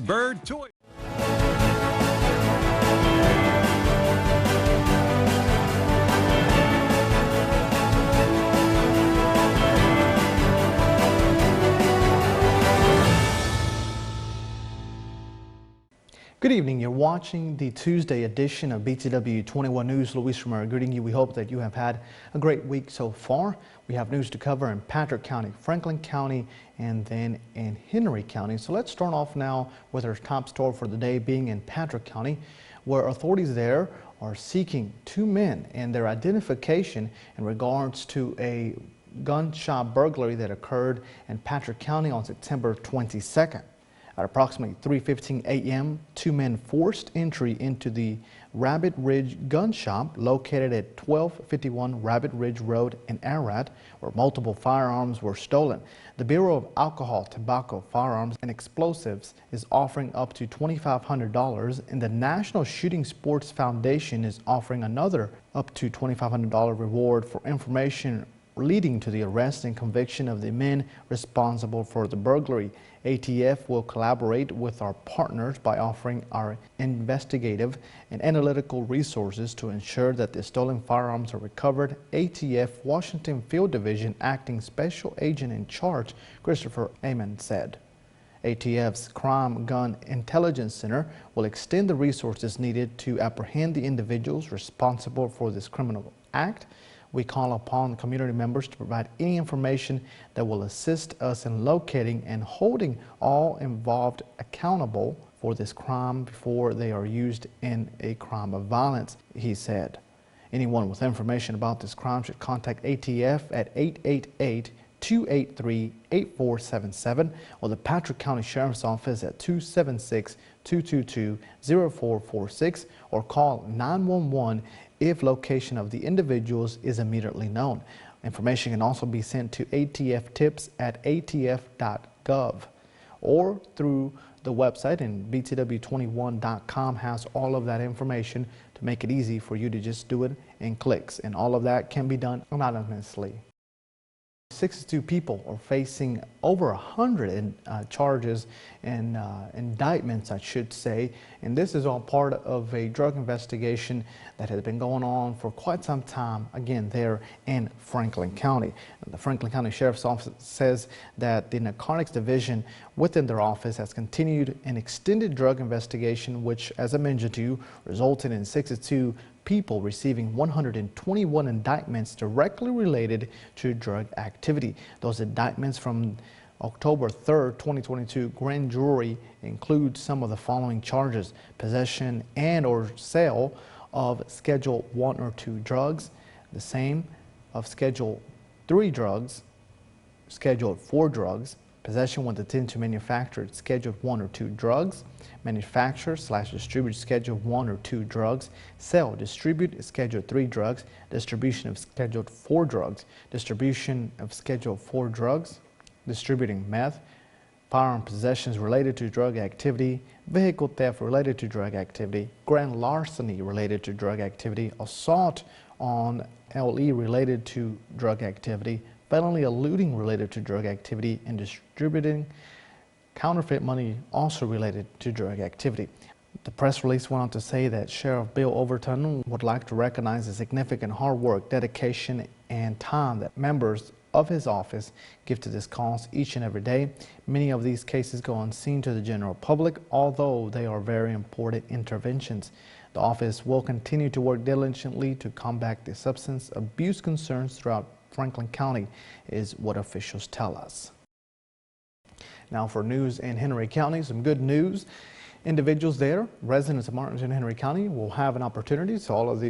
Big Bird Toy. Good evening. You're watching the Tuesday edition of BTW21 News. Luis Romero greeting you. We hope that you have had a great week so far. We have news to cover in Patrick County, Franklin County, and then in Henry County. So let's start off now with our top story for the day being in Patrick County, where authorities there are seeking two men and their identification in regards to a gun shop burglary that occurred in Patrick County on September 22nd. At approximately 3:15 a.m., two men forced entry into the Rabbit Ridge gun shop located at 1251 Rabbit Ridge Road in Ararat, where multiple firearms were stolen. The Bureau of Alcohol, Tobacco, Firearms, and Explosives is offering up to $2,500, and the National Shooting Sports Foundation is offering another up to $2,500 reward for information leading to the arrest and conviction of the men responsible for the burglary. ATF will collaborate with our partners by offering our investigative and analytical resources to ensure that the stolen firearms are recovered. ATF Washington Field Division Acting Special Agent in Charge, Christopher Amon, said. ATF's Crime Gun Intelligence Center will extend the resources needed to apprehend the individuals responsible for this criminal act. We call upon community members to provide any information that will assist us in locating and holding all involved accountable for this crime before they are used in a crime of violence, he said. Anyone with information about this crime should contact ATF at 888-283-8477 or the Patrick County Sheriff's Office at 276-222-0446 or call 911 if location of the individuals is immediately known. Information can also be sent to ATF tips at atf.gov or through the website, and BTW21.com has all of that information to make it easy for you to just do it in clicks, and all of that can be done anonymously. 62 people are facing over 100 charges and indictments, I should say, and this is all part of a drug investigation that has been going on for quite some time, again, there in Franklin County. The Franklin County Sheriff's Office says that the Narcotics Division within their office has continued an extended drug investigation, which, as I mentioned to you, resulted in 62 people receiving 121 indictments directly related to drug activity. Those indictments from October 3rd, 2022 grand jury include some of the following charges: possession and or sale of Schedule 1 or 2 drugs, the same of Schedule 3 drugs, Schedule 4 drugs, possession with intent to manufacture Schedule 1 or 2 drugs, manufacture/distribute Schedule 1 or 2 drugs, sell, distribute Schedule 3 drugs, distribution of Schedule 4 drugs, distribution of Schedule 4 drugs, distributing meth, firearm possessions related to drug activity, vehicle theft related to drug activity, grand larceny related to drug activity, assault on LE related to drug activity, felony eluding related to drug activity, and distributing counterfeit money also related to drug activity. The press release went on to say that Sheriff Bill Overton would like to recognize the significant hard work, dedication, and time that members of his office give to this cause each and every day. Many of these cases go unseen to the general public, although they are very important interventions. The office will continue to work diligently to combat the substance abuse concerns throughout Franklin County, is what officials tell us. Now for news in Henry County, some good news. Individuals there, residents of Martins and Henry County, will have an opportunity. So all of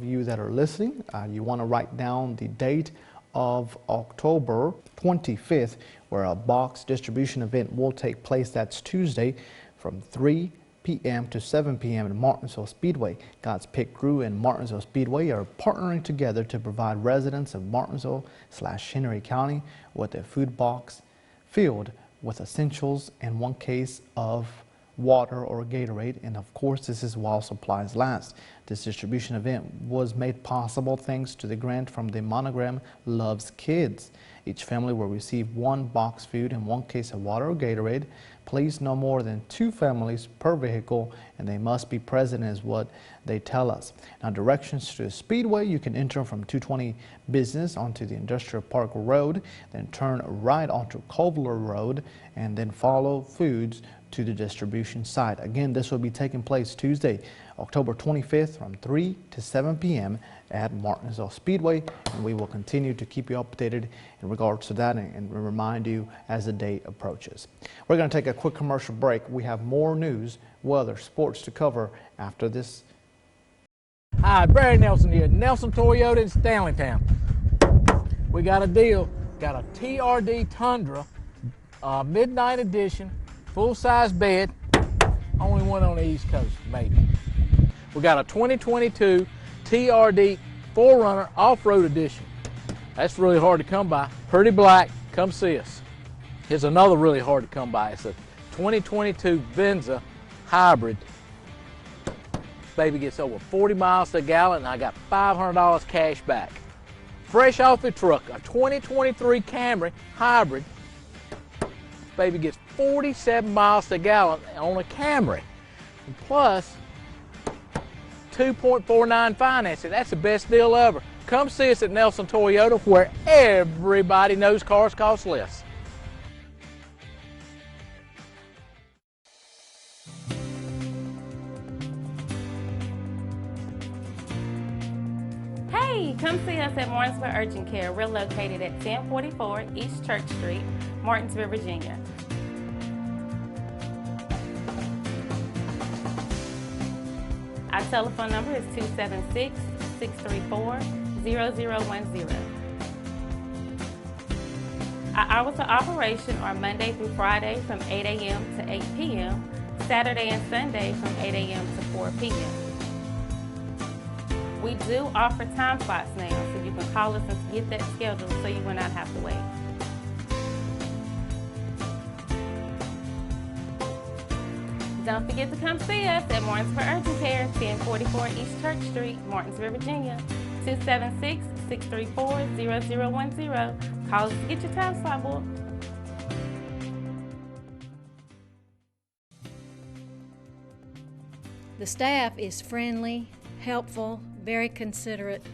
you that are listening, you want to write down the date of October 25th, where a box distribution event will take place. That's Tuesday from 3 p.m. to 7 p.m. at Martinsville Speedway. God's Pick Crew and Martinsville Speedway are partnering together to provide residents of Martinsville/Henry County with a food box filled with essentials and one case of water, or Gatorade, and of course this is while supplies last. This distribution event was made possible thanks to the grant from the Monogram Loves Kids. Each family will receive 1 box food and 1 case of water or Gatorade. Please no more than 2 families per vehicle, and they must be present is what they tell us. Now, directions to the Speedway: you can enter from 220 Business onto the Industrial Park Road, then turn right onto Kovler Road, and then follow foods to the distribution site. Again, this will be taking place Tuesday, October 25th from 3 to 7 p.m. at Martinsville Speedway, and we will continue to keep you updated in regards to that and remind you as the date approaches. We're going to take a quick commercial break. We have more news, weather, sports to cover after this. Hi, Barry Nelson here, Nelson Toyota in Stanleytown. We got a deal, got a TRD Tundra, midnight edition, full-size bed, only one on the East Coast, maybe. We got a 2022 TRD 4Runner Off-Road Edition. That's really hard to come by. Pretty black, come see us. Here's another really hard to come by. It's a 2022 Venza Hybrid. Baby gets over 40 miles to a gallon, and I got $500 cash back. Fresh off the truck, a 2023 Camry Hybrid. Baby gets 47 miles to a gallon on a Camry. And plus, 2.49 financing. That's the best deal ever. Come see us at Nelson Toyota, where everybody knows cars cost less. Hey, come see us at Martinsville Urgent Care. We're located at 1044 East Church Street, Martinsville, Virginia. Our telephone number is 276-634-0010. Our hours of operation are Monday through Friday from 8 a.m. to 8 p.m., Saturday and Sunday from 8 a.m. to 4 p.m. We do offer time slots now, so you can call us and get that scheduled so you will not have to wait. Don't forget to come see us at Martinsville Urgent Care, 1044 East Church Street, Martinsville, Virginia, 276-634-0010. Call us to get your time slot booked. The staff is friendly, helpful, very considerate,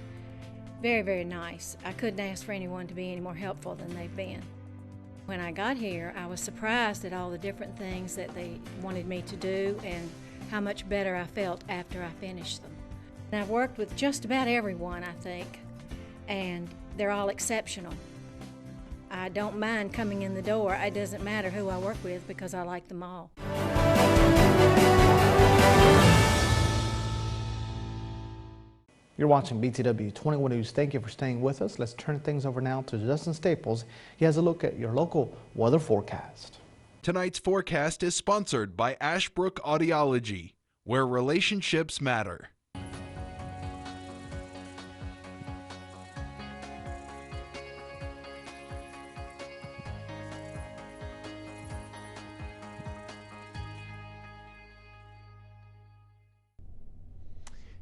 very, very nice. I couldn't ask for anyone to be any more helpful than they've been. When I got here, I was surprised at all the different things that they wanted me to do and how much better I felt after I finished them. And I've worked with just about everyone, I think, and they're all exceptional. I don't mind coming in the door. It doesn't matter who I work with because I like them all. You're watching BTW21 News. Thank you for staying with us. Let's turn things over now to Justin Staples. He has a look at your local weather forecast. Tonight's forecast is sponsored by Ashbrook Audiology, where relationships matter.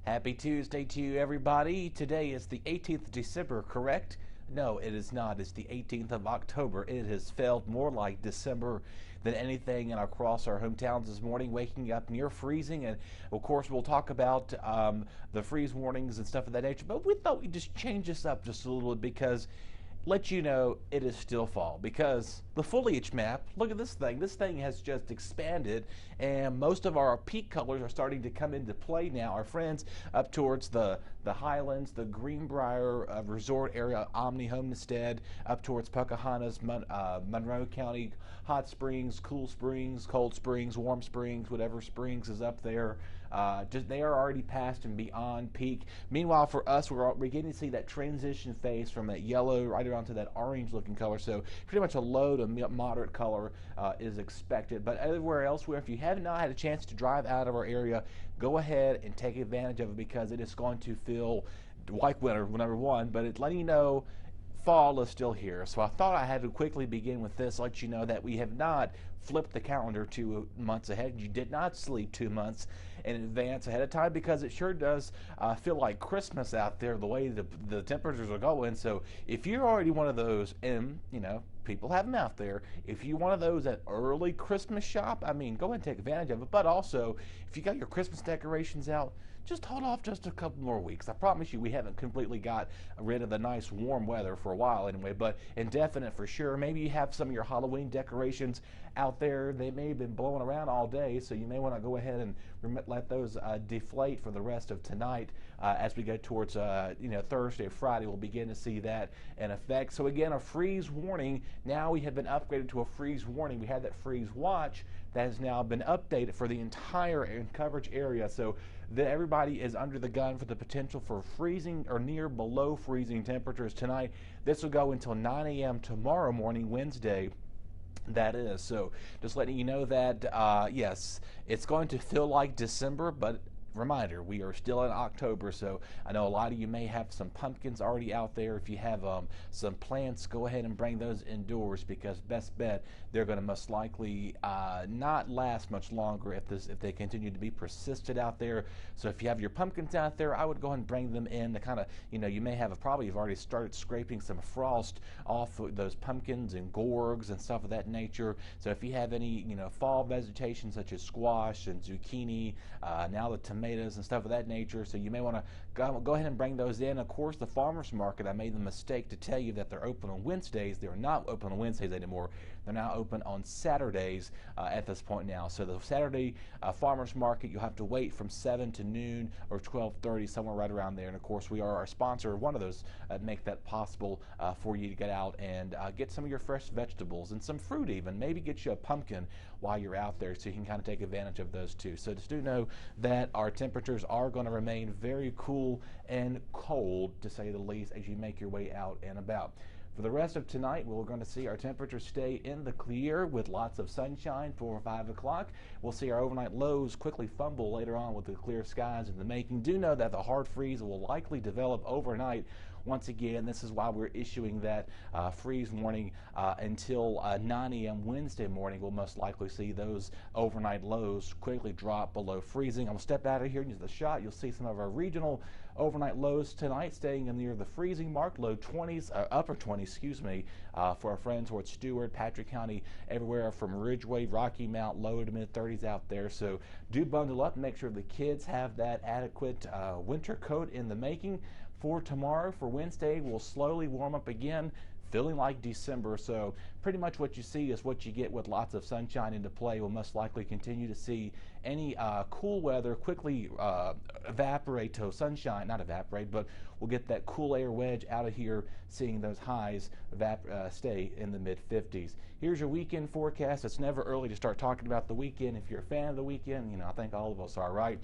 Happy Tuesday to you, everybody. Today is the 18th of December, correct? No, it is not. It's the 18th of October. It has felt more like December than anything across our hometowns this morning, waking up near freezing. And, of course, we'll talk about the freeze warnings and stuff of that nature. But we thought we'd just change this up just a little bit because let you know it is still fall, because the foliage map, look at this thing has just expanded, and most of our peak colors are starting to come into play now. Our friends up towards the Highlands, the Greenbrier resort area, Omni Homestead, up towards Pocahontas, Monroe County, Hot Springs, Cool Springs, Cold Springs, Warm Springs, whatever springs is up there. They are already past and beyond peak. Meanwhile, for us, we're beginning to see that transition phase from that yellow right around to that orange looking color. So pretty much a low to moderate color is expected. But everywhere else, if you have not had a chance to drive out of our area, go ahead and take advantage of it, because it is going to feel like winter, number one, but it's letting you know fall is still here. So I thought I had to quickly begin with this, let you know that we have not flipped the calendar 2 months ahead. You did not sleep 2 months in advance ahead of time, because it sure does feel like Christmas out there the way the temperatures are going. So if you're already one of those, and you know, people have them out there, if you're one of those that early Christmas shop, I mean, go ahead and take advantage of it. But also, if you got your Christmas decorations out, just hold off just a couple more weeks. I promise you, we haven't completely got rid of the nice warm weather for a while anyway, but indefinite for sure. Maybe you have some of your Halloween decorations out there. They may have been blowing around all day, so you may want to go ahead and let those deflate for the rest of tonight. As we go towards Thursday, Friday, we'll begin to see that in effect. So again, a freeze warning. Now we have been upgraded to a freeze warning. We had that freeze watch that has now been updated for the entire coverage area. So that everybody is under the gun for the potential for freezing or near below freezing temperatures tonight. This will go until 9 a.m. tomorrow morning, Wednesday. That is. So just letting you know that, yes, it's going to feel like December, but reminder, we are still in October, so I know a lot of you may have some pumpkins already out there. If you have some plants, go ahead and bring those indoors, because best bet they're going to most likely not last much longer if they continue to be persistent out there. So if you have your pumpkins out there, I would go ahead and bring them in to kind of, you may have you've already started scraping some frost off of those pumpkins and gourds and stuff of that nature. So if you have any fall vegetation such as squash and zucchini, now the tomatoes and stuff of that nature, so you may want to go ahead and bring those in. Of course, the farmers market, I made the mistake to tell you that they're open on Wednesdays. They're not open on Wednesdays anymore. They're now open on Saturdays at this point now. So the Saturday farmers market, you'll have to wait from 7 to noon or 12:30, somewhere right around there. And of course, we are our sponsor, one of those make that possible for you to get out and get some of your fresh vegetables and some fruit even. Maybe get you a pumpkin while you're out there, so you can kind of take advantage of those too. So just do know that our temperatures are going to remain very cool and cold, to say the least, as you make your way out and about. For the rest of tonight, we're going to see our temperatures stay in the clear with lots of sunshine for 5 o'clock. We'll see our overnight lows quickly fumble later on with the clear skies in the making. Do know that the hard freeze will likely develop overnight. Once again, this is why we're issuing that freeze warning until 9 a.m. Wednesday morning. We'll most likely see those overnight lows quickly drop below freezing. I'm going to step out of here and use the shot. You'll see some of our regional overnight lows tonight staying near the freezing mark, low 20s, upper 20s, excuse me, for our friends towards Stewart, Patrick County, everywhere from Ridgeway, Rocky Mount, low to mid 30s out there. So do bundle up and make sure the kids have that adequate winter coat in the making. For tomorrow, for Wednesday, we'll slowly warm up again, feeling like December. So pretty much what you see is what you get with lots of sunshine into play. We'll most likely continue to see any cool weather quickly evaporate to sunshine, not evaporate, but we'll get that cool air wedge out of here, seeing those highs stay in the mid 50s. Here's your weekend forecast. It's never early to start talking about the weekend. If you're a fan of the weekend, I think all of us are, right?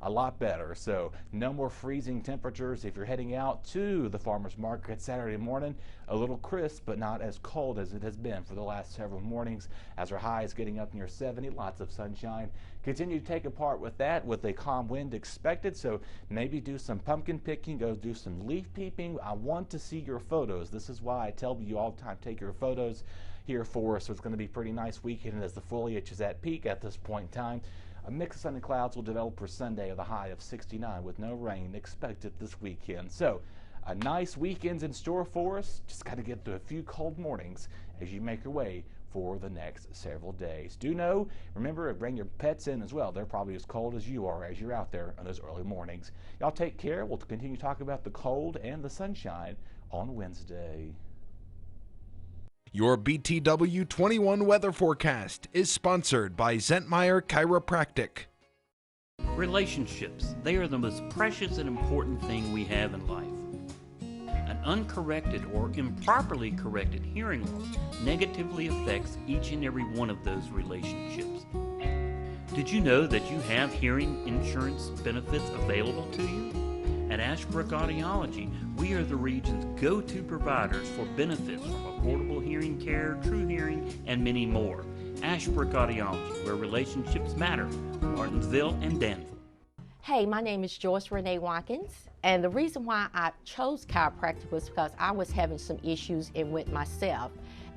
A lot better. So no more freezing temperatures if you're heading out to the farmers market Saturday morning. A little crisp, but not as cold as it has been for the last several mornings, as our high is getting up near 70. Lots of sunshine. Continue to take a part with that, with a calm wind expected. So maybe do some pumpkin picking, go do some leaf peeping. I want to see your photos. This is why I tell you all the time, take your photos here for us. So it's going to be a pretty nice weekend as the foliage is at peak at this point in time. A mix of sun and clouds will develop for Sunday with a high of 69 with no rain expected this weekend. So a nice weekend's in store for us. Just got to get through a few cold mornings as you make your way for the next several days. Do know, remember, bring your pets in as well. They're probably as cold as you are as you're out there on those early mornings. Y'all take care. We'll continue talking about the cold and the sunshine on Wednesday. Your BTW21 weather forecast is sponsored by Zentmeyer Chiropractic. Relationships, they are the most precious and important thing we have in life. An uncorrected or improperly corrected hearing loss negatively affects each and every one of those relationships. Did you know that you have hearing insurance benefits available to you? At Ashbrook Audiology, we are the region's go-to providers for benefits from affordable hearing care, true hearing, and many more. Ashbrook Audiology, where relationships matter, Martinsville and Danville. Hey, my name is Joyce Renee Watkins. And the reason why I chose chiropractic was because I was having some issues and went myself.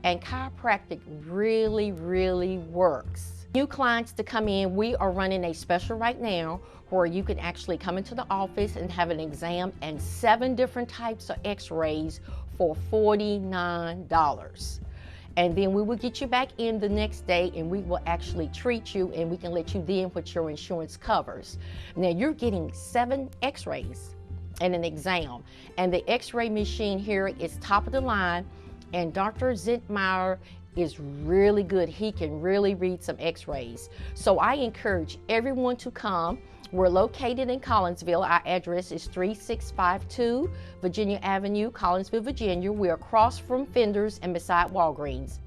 And chiropractic really, really works. New clients to come in, we are running a special right now where you can actually come into the office and have an exam and 7 different types of x-rays for $49. And then we will get you back in the next day and we will actually treat you and we can let you then what your insurance covers. Now you're getting 7 x-rays and an exam. And the x-ray machine here is top of the line, and Dr. Zentmeyer is really good. He can really read some x-rays. So I encourage everyone to come. We're located in Collinsville. Our address is 3652 Virginia Avenue, Collinsville, Virginia. We're across from Fenders and beside Walgreens.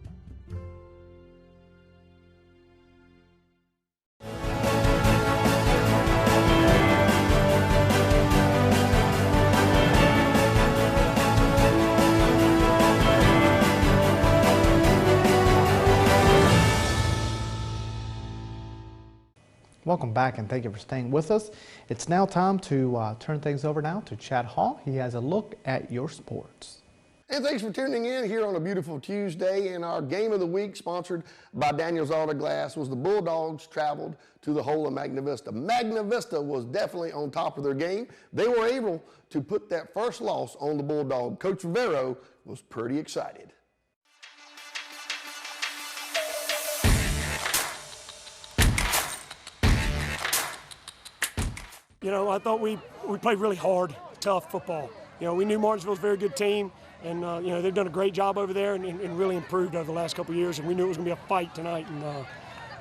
Welcome back and thank you for staying with us. It's now time to turn things over now to Chad Hall. He has a look at your sports. And thanks for tuning in here on a beautiful Tuesday. And our game of the week, sponsored by Daniel's Auto Glass, was the Bulldogs traveled to the whole of Magna Vista. Magna Vista was definitely on top of their game. They were able to put that first loss on the Bulldog. Coach Romero was pretty excited. You know, I thought we played really hard, tough football. You know, we knew Martinsville's a very good team, and, you know, they've done a great job over there and really improved over the last couple of years, and we knew it was going to be a fight tonight. And,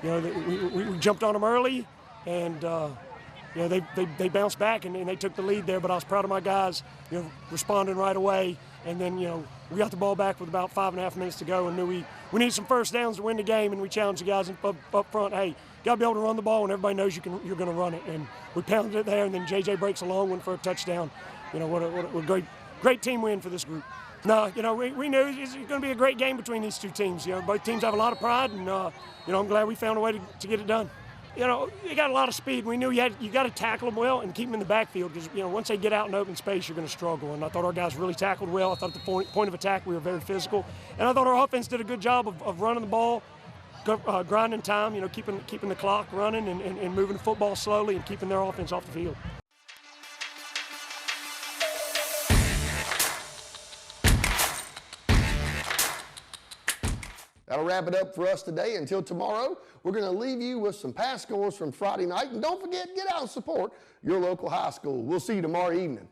you know, we jumped on them early, and, you know, they bounced back and they took the lead there, but I was proud of my guys, you know, responding right away. And then, you know, we got the ball back with about 5.5 minutes to go and knew we needed some first downs to win the game, and we challenged the guys up front, hey, you got to be able to run the ball when everybody knows you're going to run it. And we pounded it there, and then J.J. breaks a long one for a touchdown. You know, what a great team win for this group. No, you know, we knew it was going to be a great game between these two teams. You know, both teams have a lot of pride, and, you know, I'm glad we found a way to get it done. You know, they got a lot of speed. We knew you got to tackle them well and keep them in the backfield because, you know, once they get out in open space, you're going to struggle. And I thought our guys really tackled well. I thought at the point of attack we were very physical. And I thought our offense did a good job of running the ball, grinding time, you know, keeping the clock running and moving the football slowly and keeping their offense off the field. That'll wrap it up for us today. Until tomorrow, we're going to leave you with some past scores from Friday night. And don't forget, get out and support your local high school. We'll see you tomorrow evening.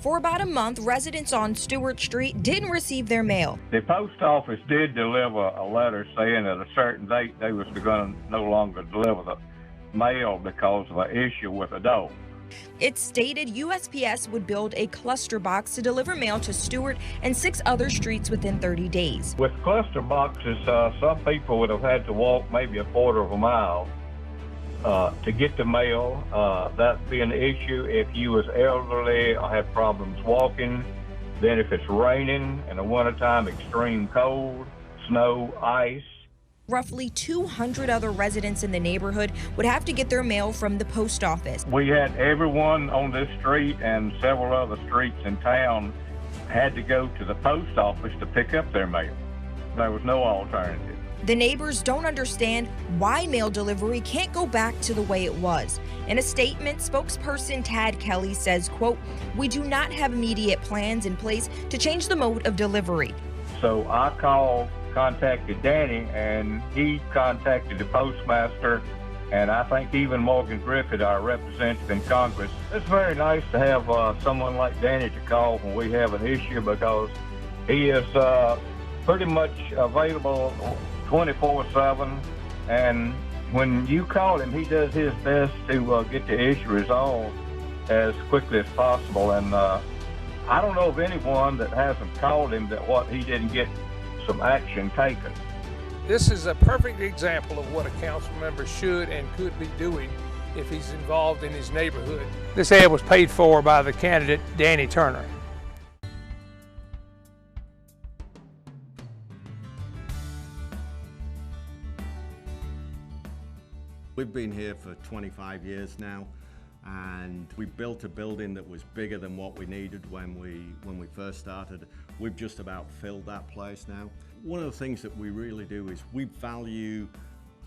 For about a month, residents on Stewart Street didn't receive their mail. The post office did deliver a letter saying at a certain date they was going to no longer deliver the mail because of an issue with a dog. It stated USPS would build a cluster box to deliver mail to Stewart and 6 other streets within 30 days. With cluster boxes, some people would have had to walk maybe a quarter of a mile to get the mail. That'd be an issue if you was elderly or had problems walking. Then if it's raining in the wintertime, extreme cold, snow, ice. Roughly 200 other residents in the neighborhood would have to get their mail from the post office. We had everyone on this street and several other streets in town had to go to the post office to pick up their mail. There was no alternative. The neighbors don't understand why mail delivery can't go back to the way it was. In a statement, spokesperson Tad Kelly says, quote, "We do not have immediate plans in place to change the mode of delivery." So I contacted Danny, and he contacted the postmaster, and I think even Morgan Griffith, our representative in Congress. It's very nice to have someone like Danny to call when we have an issue, because he is pretty much available 24/7, and when you call him, he does his best to get the issue resolved as quickly as possible. And I don't know of anyone that hasn't called him that he didn't get some action taken. This is a perfect example of what a council member should and could be doing if he's involved in his neighborhood. This ad was paid for by the candidate Danny Turner. We've been here for 25 years now, and we built a building that was bigger than what we needed when we first started. We've just about filled that place now. One of the things that we really do is we value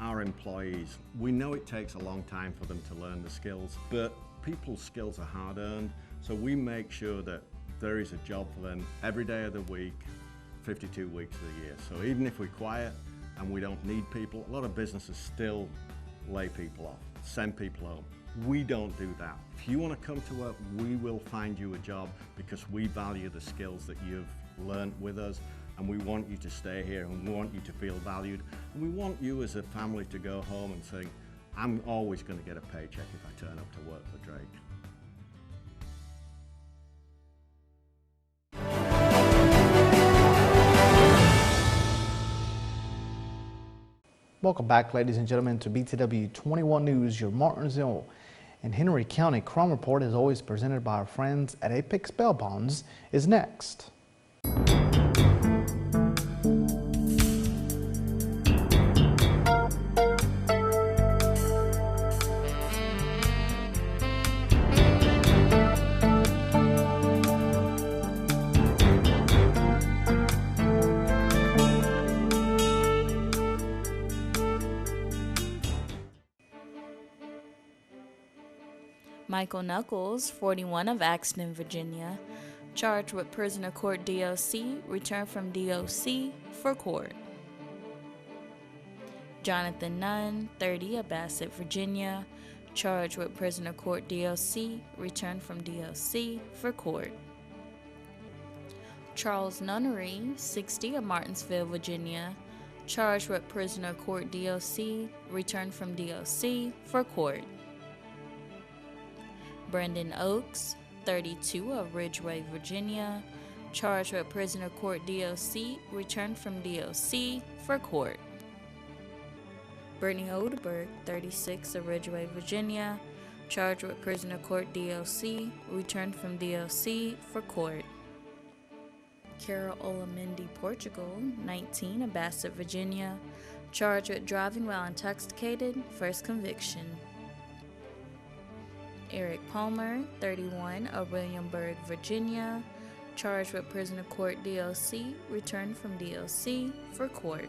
our employees. We know it takes a long time for them to learn the skills, but people's skills are hard-earned, so we make sure that there is a job for them every day of the week, 52 weeks of the year. So even if we're quiet and we don't need people, a lot of businesses still lay people off, send people home. We don't do that. If you want to come to work, we will find you a job, because we value the skills that you've learned with us, and we want you to stay here, and we want you to feel valued, and we want you as a family to go home and say, I'm always going to get a paycheck if I turn up to work for Drake. Welcome back, ladies and gentlemen, to BTW21 News, your Martinsville and Henry County crime report, as always presented by our friends at Apex Bail Bonds, is next. Michael Knuckles, 41, of Axton, Virginia, charged with prisoner court DOC, returned from DOC for court. Jonathan Nunn, 30, of Bassett, Virginia, charged with prisoner court DOC, returned from DOC for court. Charles Nunnery, 60, of Martinsville, Virginia, charged with prisoner court DOC, returned from DOC for court. Brendan Oakes, 32, of Ridgeway, Virginia, charged with prisoner court DOC, returned from DOC for court. Brittany Odeberg, 36, of Ridgeway, Virginia, charged with prisoner court DOC, returned from DOC for court. Carol Olamendi, Portugal, 19, of Bassett, Virginia, charged with driving while intoxicated, first conviction. Eric Palmer, 31, of Williamsburg, Virginia, charged with prisoner court DOC, returned from DOC for court.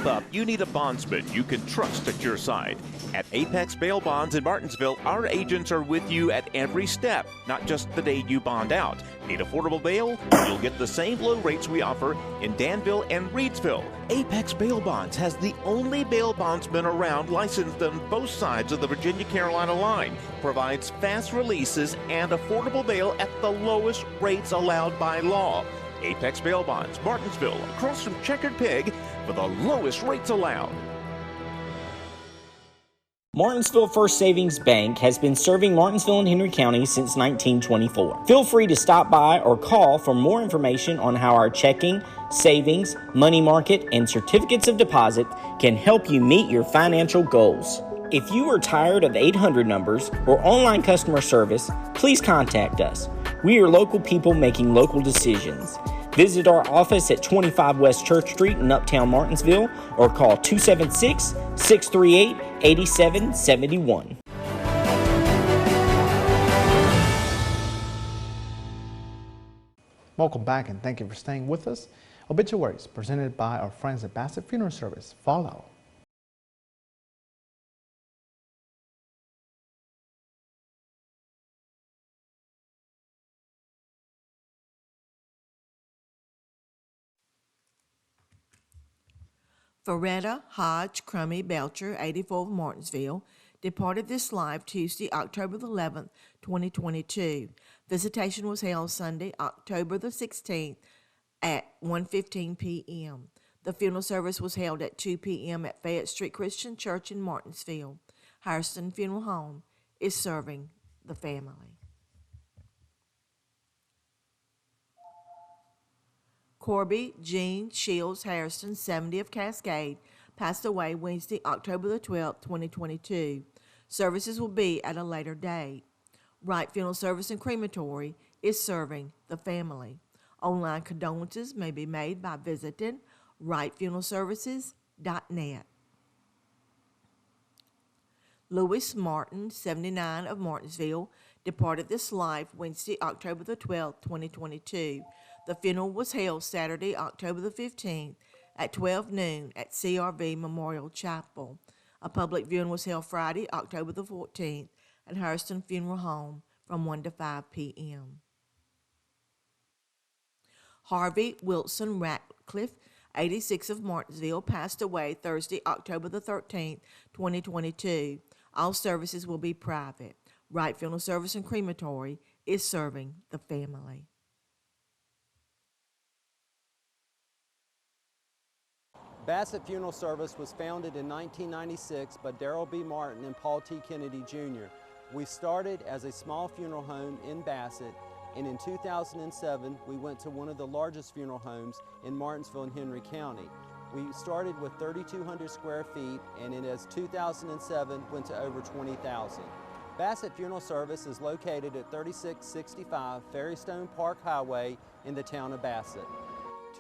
Up, you need a bondsman you can trust at your side. At Apex Bail Bonds in Martinsville, our agents are with you at every step, not just the day you bond out. Need affordable bail? You'll get the same low rates we offer in Danville and Reedsville. Apex Bail Bonds has the only bail bondsman around licensed on both sides of the Virginia-Carolina line, provides fast releases and affordable bail at the lowest rates allowed by law. Apex Bail Bonds, Martinsville, across from Checkered Pig, for the lowest rates allowed. Martinsville First Savings Bank has been serving Martinsville and Henry County since 1924. Feel free to stop by or call for more information on how our checking, savings, money market, and certificates of deposit can help you meet your financial goals. If you are tired of 800 numbers or online customer service, please contact us. We are local people making local decisions. Visit our office at 25 West Church Street in Uptown Martinsville or call 276-638-8771. Welcome back and thank you for staying with us. Obituaries presented by our friends at Bassett Funeral Service follow. Faretta Hodge Crummy Belcher, 84 of Martinsville, departed this life Tuesday, October the 11th, 2022. Visitation was held Sunday, October the 16th at 1:15 p.m. The funeral service was held at 2 p.m. at Fayette Street Christian Church in Martinsville. Hairston Funeral Home is serving the family. Corby Jean Shields Hairston, 70 of Cascade, passed away Wednesday, October the 12th, 2022. Services will be at a later date. Wright Funeral Service and Crematory is serving the family. Online condolences may be made by visiting wrightfuneralservices.net. Louis Martin, 79 of Martinsville, departed this life Wednesday, October the 12th, 2022. The funeral was held Saturday, October the 15th at 12 noon at CRV Memorial Chapel. A public viewing was held Friday, October the 14th at Hairston Funeral Home from 1 to 5 p.m. Harvey Wilson Ratcliffe, 86 of Martinsville, passed away Thursday, October the 13th, 2022. All services will be private. Wright Funeral Service and Crematory is serving the family. Bassett Funeral Service was founded in 1996 by Darrell B. Martin and Paul T. Kennedy Jr. We started as a small funeral home in Bassett, and in 2007 we went to one of the largest funeral homes in Martinsville and Henry County. We started with 3,200 square feet, and in 2007 went to over 20,000. Bassett Funeral Service is located at 3665 Ferrystone Park Highway in the town of Bassett.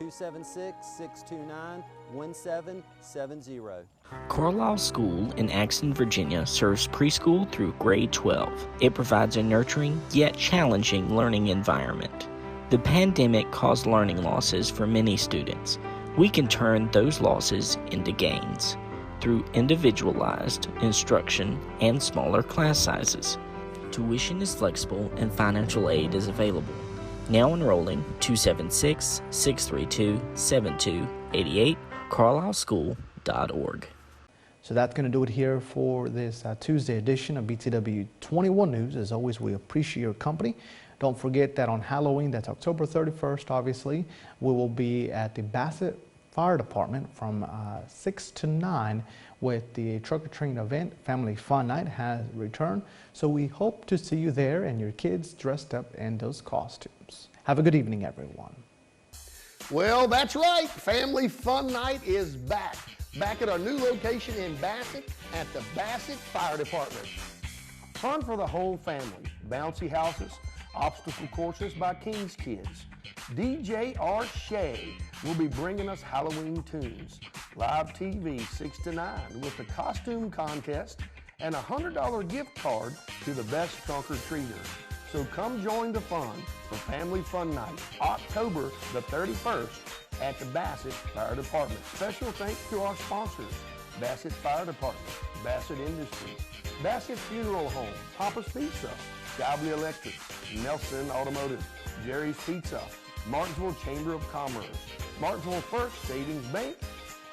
276-629-1770. Carlisle School in Axton, Virginia serves preschool through grade 12. It provides a nurturing yet challenging learning environment. The pandemic caused learning losses for many students. We can turn those losses into gains through individualized instruction and smaller class sizes. Tuition is flexible and financial aid is available. Now enrolling 276-632-7288, carlisleschool.org. So that's going to do it here for this Tuesday edition of BTW21 News. As always, we appreciate your company. Don't forget that on Halloween, that's October 31st, obviously, we will be at the Bassett Fire Department from 6 to 9 with the trick-or-treating event. Family Fun Night has returned. So we hope to see you there and your kids dressed up in those costumes. Have a good evening, everyone. Well, that's right. Family Fun Night is back. Back at our new location in Bassett at the Bassett Fire Department. Fun for the whole family. Bouncy houses, obstacle courses by King's Kids. DJ R. Shea will be bringing us Halloween tunes. Live TV 6 to 9 with the costume contest and a $100 gift card to the best trunk-or-treater. So come join the fun for Family Fun Night, October the 31st at the Bassett Fire Department. Special thanks to our sponsors, Bassett Fire Department, Bassett Industries, Bassett Funeral Home, Papa's Pizza, Skybley Electric, Nelson Automotive, Jerry's Pizza, Martinsville Chamber of Commerce, Martinsville First Savings Bank,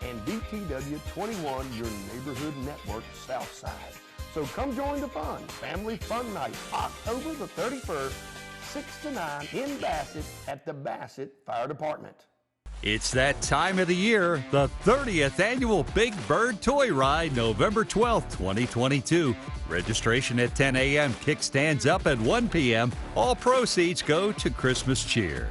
and BTW21, your neighborhood network Southside. So come join the fun. Family Fun Night, October the 31st, 6 to 9 in Bassett at the Bassett Fire Department. It's that time of the year, the 30th annual Big Bird Toy Ride, November 12th, 2022. Registration at 10 a.m., kickstands up at 1 p.m. All proceeds go to Christmas cheer.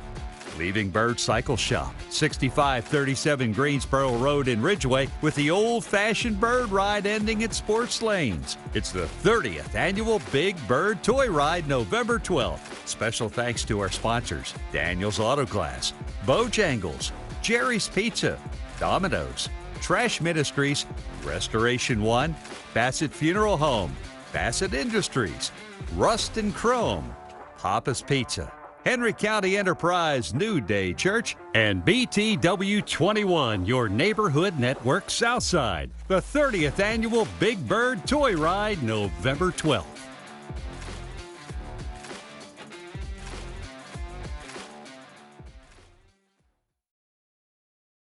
Leaving Bird Cycle Shop, 6537 Greensboro Road in Ridgeway, with the old-fashioned bird ride ending at Sports Lanes. It's the 30th annual Big Bird Toy Ride, November 12th. Special thanks to our sponsors, Daniels Auto Glass, Bojangles, Jerry's Pizza, Domino's, Trash Ministries, Restoration One, Bassett Funeral Home, Bassett Industries, Rust and Chrome, Papa's Pizza, Henry County Enterprise New Day Church, and BTW21, your neighborhood network Southside. The 30th annual Big Bird Toy Ride, November 12th.